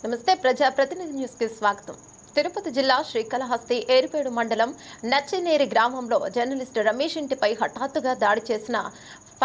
నమస్తే ప్రజాప్రతినిధి న్యూస్ కి స్వాగతం. తిరుపతి జిల్లా శ్రీకాళహస్తి ఏరుపేడు మండలం నచ్చినేరి గ్రామంలో జర్నలిస్ట్ రమేష్ ఇంటిపై హఠాత్తుగా దాడి చేసిన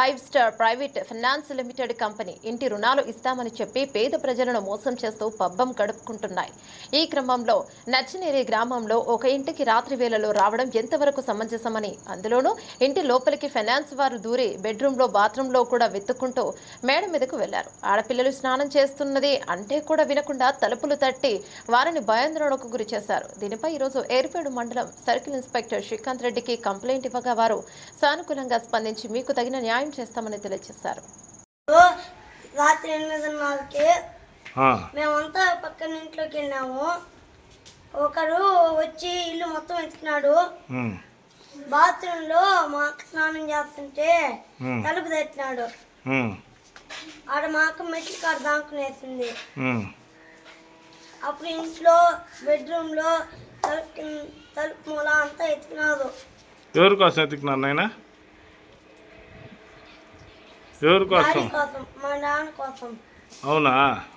5 star private finance limited company ఇంటి రుణాలు ఇస్తామని చెప్పి పేద ప్రజలను మోసం చేస్తూ పబ్బం గడుపుకుంటున్నాయి. ఈ క్రమంలో నచ్చినేరి గ్రామంలో ఒక ఇంటికి రాత్రి వేళలో రావడం ఎంతవరకు సమంజసమని, అందులోనూ ఇంటి లోపలికి ఫైనాన్స్ వారు దూరి బెడ్రూమ్లో బాత్రూంలో కూడా వెతుక్కుంటూ మేడ మీదకు వెళ్లారు. ఆడపిల్లలు స్నానం చేస్తున్నది అంటే కూడా వినకుండా తలుపులు తట్టి వారిని భయాందోళనకు గురి చేశారు. దీనిపై ఈరోజు ఏరుపేడు మండలం సర్కిల్ ఇన్స్పెక్టర్ శ్రీకాంత్ రెడ్డికి కంప్లైంట్ ఇవ్వగా వారు సానుకూలంగా స్పందించి మీకు తగిన న్యాయం చేస్తామని తెలియజేశారు. రాత్రి 8:30కి మేమంతా పక్కన ఇంట్లోకి వెళ్ళాము. ఒకరు వచ్చి ఇల్లు మొత్తం ఎత్తుకున్నాడు. బాత్రూమ్ లో మా అక్క స్నానం చేస్తుంటే తలుపు తట్టినాడు. ఆడ మా అక్క మెట్ల కాడ దాక్కునేసింది. అప్పుడు ఇంట్లో బెడ్రూమ్ లో తలుపు మూల అంతా ఎత్తుకున్నాడు. ఎవరి కోసం ఎత్తుకున్నారు నాయన? ఎవరి కోసం? మా నాన్న కోసం. అవునా?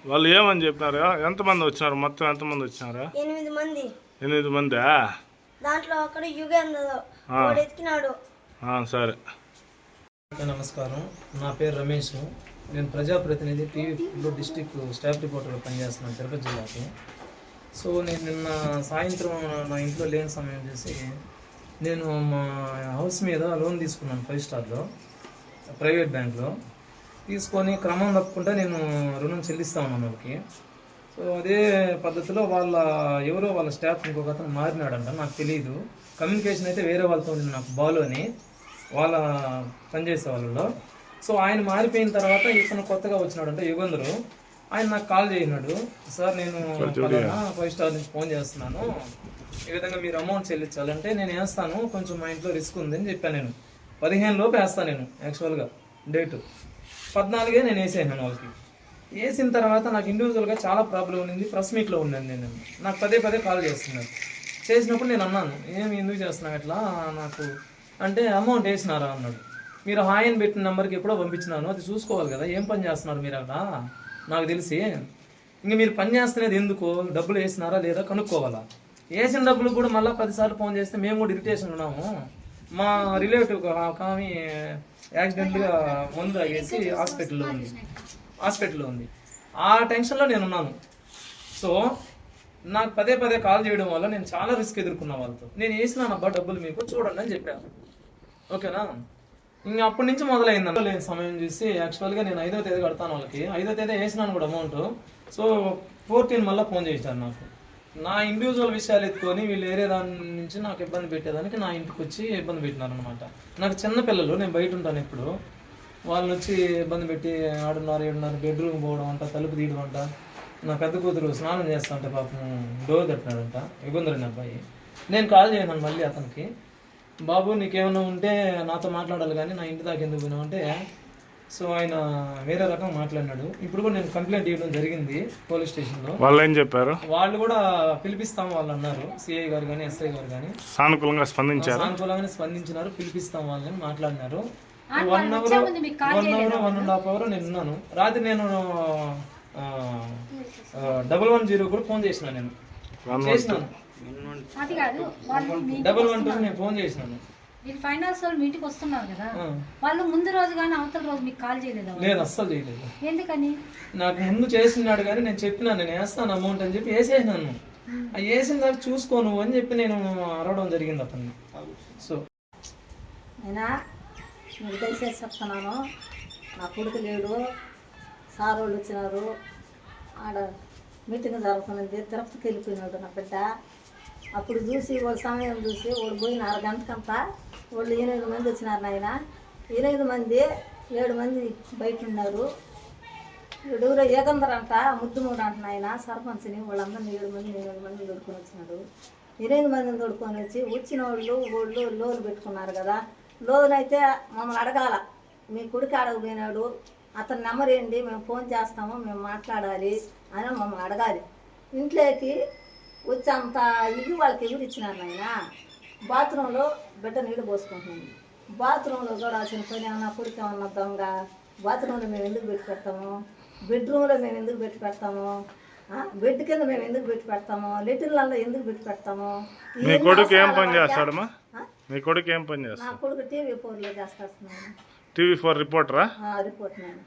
వాళ్ళు ఏమని చెప్పినారు? ఎంతమంది వచ్చినారు? మొత్తం ఎంతమంది వచ్చినారు? 8 మంది. 8 మందా? దాంట్లో ఒకడు యుగేంద్ర ఎత్తినాడు. సరే. నమస్కారం, నా పేరు రమేష్. నేను ప్రజాప్రతినిధి టీవీ డిస్ట్రిక్ట్ స్టాఫ్ రిపోర్టర్గా పనిచేస్తున్నాను తిరుపతి జిల్లాకి. సో నేను నిన్న సాయంత్రం నా ఇంట్లో లేని సమయం చేసి నేను మా హౌస్ మీద లోన్ తీసుకున్నాను 5 స్టార్లో ప్రైవేట్ బ్యాంక్లో. తీసుకొని క్రమం తప్పకుండా నేను రుణం చెల్లిస్తా ఉన్నాను వాళ్ళకి. సో అదే పద్ధతిలో ఎవరో వాళ్ళ స్టాఫ్ ఇంకొక అతను మారినాడంట, నాకు తెలియదు. కమ్యూనికేషన్ అయితే వేరే వాళ్ళతో ఉంది, నాకు బాలు అని వాళ్ళ పనిచేసే వాళ్ళలో. సో ఆయన మారిపోయిన తర్వాత ఇతను కొత్తగా వచ్చినాడంట యుగంధరు. ఆయన నాకు కాల్ చేసినాడు, సార్ నేను 5 స్టార్ నుంచి ఫోన్ చేస్తున్నాను, ఈ విధంగా మీరు అమౌంట్ చెల్లించాలంటే నేను వేస్తాను, కొంచెం మా ఇంట్లో రిస్క్ ఉందని చెప్పాను. నేను 15 లోపు వేస్తాను. నేను యాక్చువల్గా డేటు 14 నేను వేసేసాను వాళ్ళకి. వేసిన తర్వాత నాకు ఇండివిజువల్గా చాలా ప్రాబ్లం ఉంది, ప్రెస్ మీట్లో ఉన్నాను నేను. నాకు పదే కాల్ చేస్తున్నాను. చేసినప్పుడు నేను అన్నాను, ఎందుకు చేస్తున్నావు ఇట్లా నాకు అంటే, అమౌంట్ వేసినారా అన్నాడు. మీరు హాయ్ అని పెట్టిన నెంబర్కి ఎప్పుడో పంపించినాను, అది చూసుకోవాలి కదా, ఏం పని చేస్తున్నారు మీరు అక్కడ నాకు తెలిసి. ఇంక మీరు పని చేస్తున్నది ఎందుకు, డబ్బులు వేసినారా లేదా కనుక్కోవాలా. వేసిన డబ్బులు కూడా మళ్ళీ 10 సార్లు ఫోన్ చేస్తే మేము కూడా ఇరిటేషన్ ఉన్నాము. మా రిలేటివ్ ఒక ఆమె యాక్సిడెంట్గా మందు తాగేసి హాస్పిటల్లో ఉంది. ఆ టెన్షన్లో నేను ఉన్నాను. సో నాకు పదే కాల్ చేయడం వల్ల నేను చాలా రిస్క్ ఎదుర్కొన్న వాళ్ళతో. నేను వేసినాను అబ్బా డబ్బులు మీకు చూడండి అని చెప్పాను, ఓకేనా. ఇంకా అప్పటి నుంచి మొదలైంది లేని సమయం చూసి యాక్చువల్గా నేను 5వ తేదీ కడతాను వాళ్ళకి. 5వ తేదీ వేసినాను కూడా అమౌంట్. సో 14 మళ్ళీ ఫోన్ చేశారు నాకు. నా ఇండివిజువల్ విషయాలు ఎత్తుకొని వీళ్ళు వేరే దాని నుంచి నాకు ఇబ్బంది పెట్టేదానికి నా ఇంటికి వచ్చి ఇబ్బంది పెట్టినారు అనమాట. నాకు చిన్న పిల్లలు, నేను బయట ఉంటాను ఎప్పుడు, వాళ్ళని వచ్చి ఇబ్బంది పెట్టి 6:30, 7:30 బెడ్రూమ్ పోవడం అంట, తలుపు తీయడం అంట. నా పెద్ద కూతురు స్నానం చేస్తా అంటే పాపం డోర్ తట్టినాడంట యుగంధరని అబ్బాయి. నేను కాల్ చేయను మళ్ళీ అతనికి, బాబు నీకేమైనా ఉంటే నాతో మాట్లాడాలి కానీ నా ఇంటి దాకా ఎందుకు పోయినావు అంటే, సో ఆయన వేరే రకం మాట్లాడినాడు. ఇప్పుడు కూడా నేను కంప్లైంట్ ఇవ్వడం జరిగింది పోలీస్ స్టేషన్లో. వాళ్ళు ఏం చెప్పారు? వాళ్ళు కూడా పిలిపిస్తాం వాళ్ళు అన్నారు, సిఐ గారు కానీ ఎస్ఐ గారు కానీ సానుకూలంగానే స్పందించినారు. పిలిపిస్తాం వాళ్ళని మాట్లాడినారు. 1 అవర్ 1.5 అవర్ నేను ఉన్నాను. రాత్రి నేను 110 కూడా ఫోన్ చేసినాను. నేను 112 నేను ఫోన్ చేసినాను. మీరు ఫైనాన్స్ వాళ్ళు మీ ఇంటికి వస్తున్నారు కదా, వాళ్ళు ముందు రోజు కానీ అవతల రోజు మీకు కాల్ చేయలేదు? లేదు, అస్సలు చేయలేదు. ఎందుకని? నాకు ముందు చేసినాడు కానీ నేను చెప్పినా నేను వేస్తాను అమౌంట్ అని చెప్పి వేసేసినాను. ఆ వేసిన దాకా చూసుకోను అని చెప్పి నేను అరవడం జరిగింది అతన్ని. సో అయినా మీకు తెలిసేసి చెప్తున్నాను, నా కొడుకు లేడు, సార్ వాళ్ళు వచ్చినారు, ఆడ మీటింగ్ జరుగుతున్నది, తిరుపతికి వెళ్ళిపోయినాడు నా బిడ్డ. అప్పుడు చూసి వాళ్ళ సమయం చూసి వాళ్ళు పోయిన 1/2 గంటకంతా వాళ్ళు 8 మంది వచ్చినారు నాయన. 8 మంది 7 మంది బయట ఉన్నారు. ఎవరో ఏకందరు అంట, ముద్దుమూడు అంట నాయన సర్పంచ్ని. వాళ్ళందరినీ 7 మంది తోడుకొని వచ్చినాడు. 8 మందిని తోడుకొని వచ్చిన వాళ్ళు లోన్ పెట్టుకున్నారు కదా. లోన్ అయితే మమ్మల్ని అడగాల, మీ కొడుకు అడగపోయినాడు, అతని నెంబర్ ఏంటి, మేము ఫోన్ చేస్తాము, మేము మాట్లాడాలి అని మమ్మల్ని అడగాలి. ఇంట్లోకి వచ్చి అంత ఇది వాళ్ళకి ఎవరు ఇచ్చినారు నాయన. బాత్రూంలో బిడ్డ నీళ్ళు పోసుకుంటున్నాను. బాత్రూంలో కూడా చిన్న ఏమన్నా కొడుకు ఏమన్నా దొంగ, బాత్రూంలో మేము ఎందుకు పెట్టి పెడతాము, బెడ్రూమ్లో మేము ఎందుకు పెట్టి పెడతాము, బెడ్ కింద మేము ఎందుకు పెట్టి పెడతాము, లెటిన్లలో ఎందుకు పెట్టి పెడతాము? మీ ఇవన్నీ కొడుకు ఏం అవసరాలా పని వాడికి? చేస్తాడమ్మా? మీ కొడుకు ఏం పని నా చేస్తాడు? కొడుకు టీవీ 4లో చేస్తాను. TV4 రిపోర్టరా? రిపోర్ట్ నేను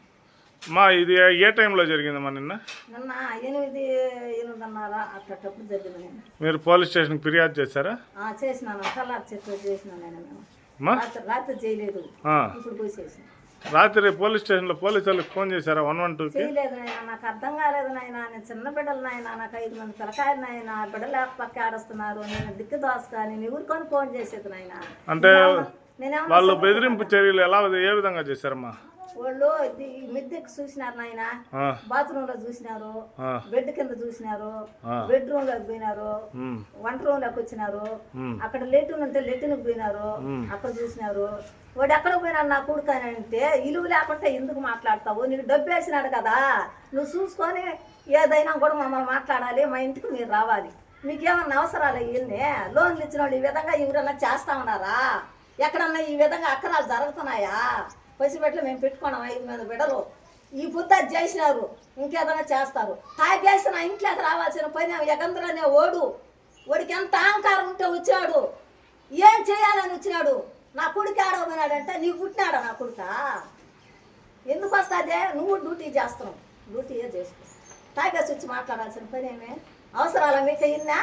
మా ఇది ఏ టైంలో జరిగిందమ్మా నిన్న? నిన్న 8:30 అట్టప్పుడు జరిగింది. నేను మీరు పోలీస్ స్టేషన్కి ఫిర్యాదు చేశారా? చేసినాను, కల్లారు చెట్టు చేసినాను నేను. మేము అమ్మా రాత్రి చేయలేదు, ఆ. ఇప్పుడు పోయి చేసిన. రాత్రి పోలీస్ స్టేషన్లో పోలీసు వాళ్ళకి ఫోన్ చేశారా 112కి? చేయలేదు నాయన, నాకు అర్థం కాలేదు నాయన. నేను చిన్న బిడ్డలు నాయన, నాకు 5 మంది పిల్లకాయలు నాయన, బిడ్డలు పక్క ఆడొస్తున్నారు, నేను దిక్కు దోసుగా నేను ఎవరికొని ఫోన్ చేసేది నాయన. అంటే నేనేమో వాళ్ళు బెదిరింపు చర్యలు ఏ విధంగా చేశారమ్మా? వాళ్ళు మిద్దెకి చూసినారు నాయన, ఆ, బాత్రూమ్ లో చూసినారు, ఆ, బెడ్ కింద చూసినారు, ఆ. బెడ్రూమ్ లోకి పోయినారు, ఉమ్, వంట రూమ్ లోకి వచ్చినారు, ఉమ్, అక్కడ లెటిన్ ఉంటే లెటిన్ పోయినారు, అక్కడ చూసినారు. వాడు ఎక్కడ పోయినాడు నా కొడుకు అని అంటే, ఇలువ లేకుంటే ఎందుకు మాట్లాడతావు, నీకు డబ్బు వేసినాడు కదా, నువ్వు చూసుకొని ఏదైనా కూడా మమ్మల్ని మాట్లాడాలి, మా ఇంటికి మీరు రావాలి, మీకేమన్నా అవసరాలు వీళ్ళని లోన్లు ఇచ్చిన వాళ్ళు ఈ విధంగా ఎవరన్నా చేస్తా ఉన్నారా, ఎక్కడన్నా ఈ విధంగా అక్రమాలు జరుగుతున్నాయా? పసిబెట్టలు మేము పెట్టుకున్నాం 5 మంది బిడ్డలు, ఈ పొద్దు అది చేసినారు, ఇంకేదైనా చేస్తారు. తాగేసిన ఇంట్లోకి రావాల్సిన పని ఎగందరనే వాడికి ఎంత అహంకారం ఉంటే వచ్చినాడు, ఏం చేయాలని వచ్చినాడు. నా కొడుకు ఆడబోయినాడంటే నీకు పుట్టినాడా నా కొడుక? ఎందుకు వస్తాదే? నువ్వు డ్యూటీ చేస్తున్నావు, డ్యూటీయే చేసుకో. తాగేసి వచ్చి మాట్లాడాల్సిన పని ఏమే? అవసరాల మీకు ఇన్నా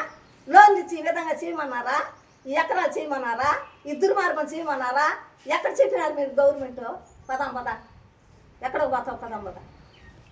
లోన్ ఇచ్చి ఈ విధంగా చేయమన్నారా? ఈ ఎకరాలు చేయమన్నారా? ఈ దుర్మార్గం చేయమన్నారా? ఎక్కడ చెప్పినారు మీరు గవర్నమెంట్? పదాం పద, ఎక్కడికి పోతావు? పదాం పద.